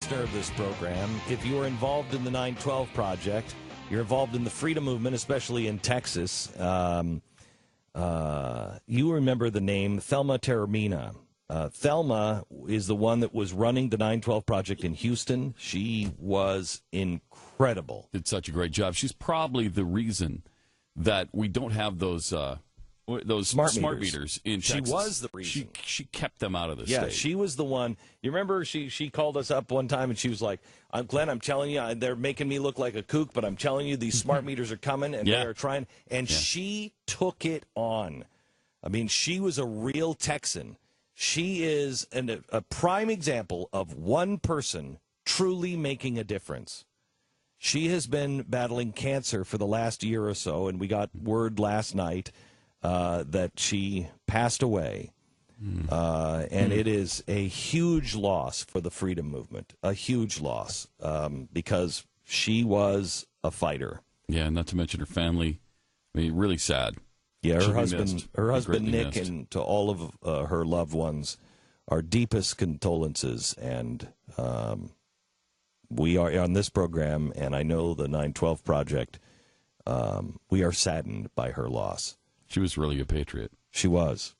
listener of this program, if you are involved in the 912 Project, you're involved in the freedom movement, especially in Texas, you remember the name Thelma Taormina. Thelma is the one that was running the 912 Project in Houston. She was incredible. Did such a great job. She's probably the reason that we don't have those smart meters in Texas. She was the reason. She kept them out of the state. Yeah, she was the one. You remember she called us up one time and she was like, Glenn, I'm telling you, they're making me look like a kook, but I'm telling you these smart meters are coming and they are trying. And she took it on. I mean, she was a real Texan. She is a prime example of one person truly making a difference. She has been battling cancer for the last year or so, and we got word last night that she passed away. And it is a huge loss for the freedom movement, a huge loss, because she was a fighter. Yeah, not to mention her family. I mean, really sad. Yeah, her husband Nick, and to all of her loved ones, our deepest condolences. And we are on this program, and I know the 912 Project, we are saddened by her loss. She was really a patriot. She was.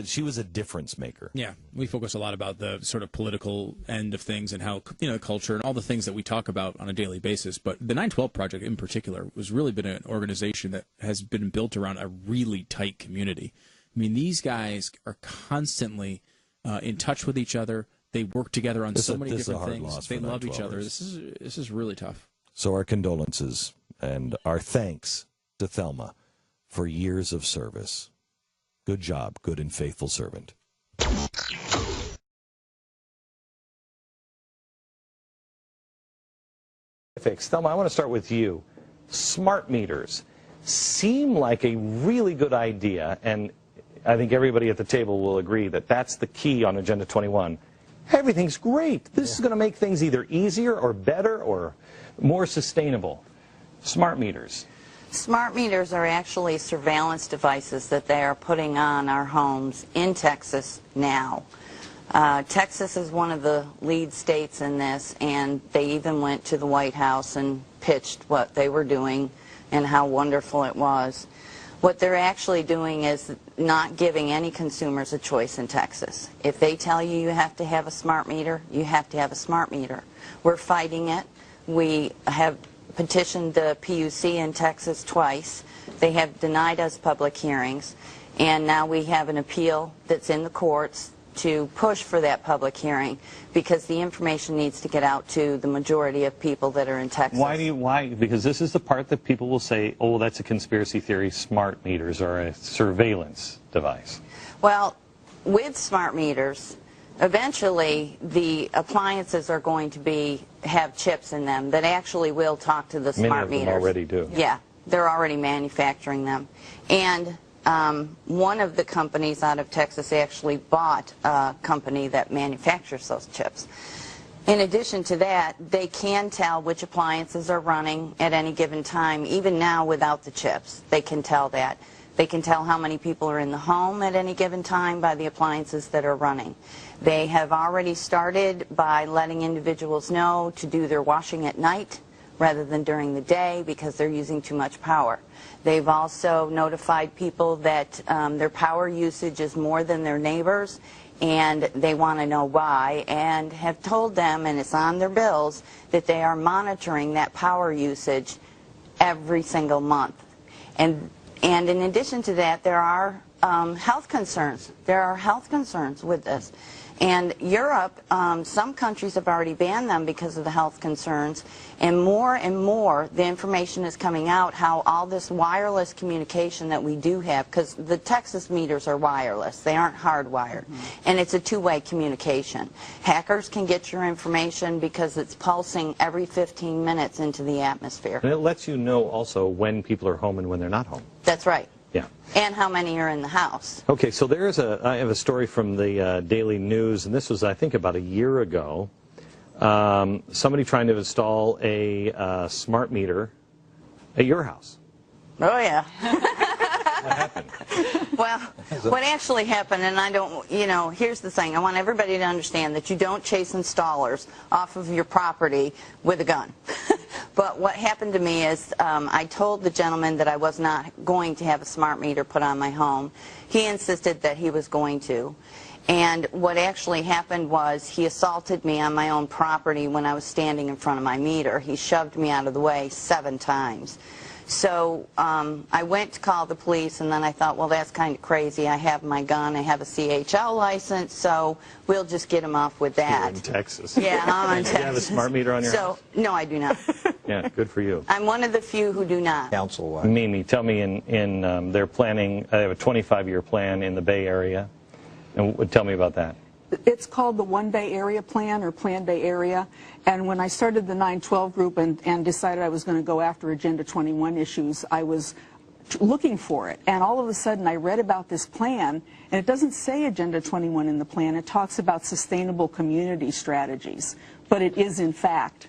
She was a difference maker. Yeah, we focus a lot about the sort of political end of things and how, culture and all the things that we talk about on a daily basis. But the 912 Project in particular has really been an organization that has been built around a really tight community. I mean, these guys are constantly in touch with each other. They work together on so many different things. They love each other. This is really tough. So our condolences and our thanks to Thelma for years of service. Good job, good and faithful servant. Thelma, I want to start with you. Smart meters seem like a really good idea, and I think everybody at the table will agree that that's the key on Agenda 21. Everything's great. This is going to make things either easier or better or more sustainable. Smart meters. Smart meters are actually surveillance devices that they are putting on our homes in Texas now. Texas is one of the lead states in this, and they even went to the White House and pitched what they were doing and how wonderful it was. What they're actually doing is not giving any consumers a choice in Texas. If they tell you you have to have a smart meter, you have to have a smart meter. We're fighting it. We have petitioned the PUC in Texas twice. They have denied us public hearings, and now we have an appeal that's in the courts to push for that public hearing because the information needs to get out to the majority of people that are in Texas. Why? Because this is the part that people will say, oh, that's a conspiracy theory, smart meters are a surveillance device. Well, with smart meters, eventually the appliances are going to have chips in them that actually will talk to the smart meters. Many of them already do. Yeah, they're already manufacturing them. And one of the companies out of Texas actually bought a company that manufactures those chips. In addition to that, they can tell which appliances are running at any given time, even now without the chips. They can tell that. They can tell how many people are in the home at any given time by the appliances that are running. They have already started by letting individuals know to do their washing at night rather than during the day because they're using too much power. They've also notified people that their power usage is more than their neighbors, and they want to know why, and have told them, and it's on their bills, that they are monitoring that power usage every single month. And in addition to that, there are health concerns. There are health concerns with this. And Europe, some countries have already banned them because of the health concerns. And more, the information is coming out how all this wireless communication that we do have, because the Texas meters are wireless. They aren't hardwired. And it's a two-way communication. Hackers can get your information because it's pulsing every 15 minutes into the atmosphere. And it lets you know also when people are home and when they're not home. That's right. Yeah. And how many are in the house. Okay, so I have a story from the Daily News, and this was, I think, about a year ago. Somebody trying to install a smart meter at your house. Oh, yeah. happened? Well, what actually happened, and I don't, here's the thing. I want everybody to understand that you don't chase installers off of your property with a gun. But what happened to me is I told the gentleman that I was not going to have a smart meter put on my home. He insisted that he was going to. And what actually happened was he assaulted me on my own property when I was standing in front of my meter. He shoved me out of the way 7 times. So I went to call the police, and then I thought, well, that's kind of crazy. I have my gun. I have a CHL license, so we'll just get him off with that. You're in Texas. Yeah, I'm in Texas. Do you have a smart meter on your house? No, I do not. Yeah, good for you. I'm one of the few who do not. Council-wide. Mimi, tell me, they're planning, they have a 25-year plan in the Bay Area. And tell me about that. It's called the One Bay Area Plan, or Plan Bay Area. And when I started the 912 group and decided I was going to go after Agenda 21 issues, I was looking for it. And all of a sudden I read about this plan, and it doesn't say Agenda 21 in the plan. It talks about sustainable community strategies. But it is, in fact,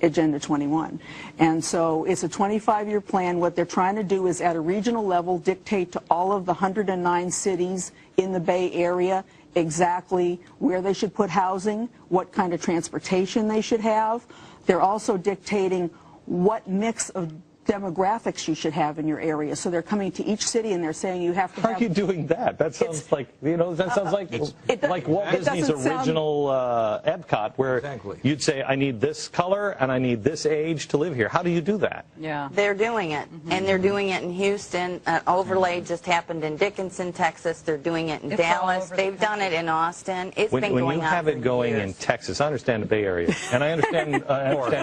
Agenda 21. And so it's a 25-year plan. What they're trying to do is, at a regional level, dictate to all of the 109 cities in the Bay Area exactly where they should put housing, what kind of transportation they should have. They're also dictating what mix of demographics you should have in your area. So they're coming to each city and they're saying you have to have... How are you doing that? That sounds like, that sounds like Walt Disney's original Epcot, where you'd say, I need this color and I need this age to live here. How do you do that? Yeah. They're doing it. And they're doing it in Houston. Overlay just happened in Dickinson, Texas. They're doing it in Dallas. They've done it in Austin. It's been going on. When you have it going in Texas, I understand the Bay Area, and I understand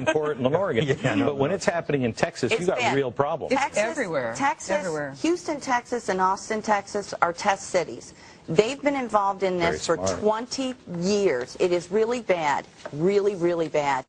Portland, Oregon, but when it's happening in Texas, you got real problems. It's everywhere. Houston, Texas, and Austin, Texas are test cities. They've been involved in this for 20 years. It is really bad, really, really bad.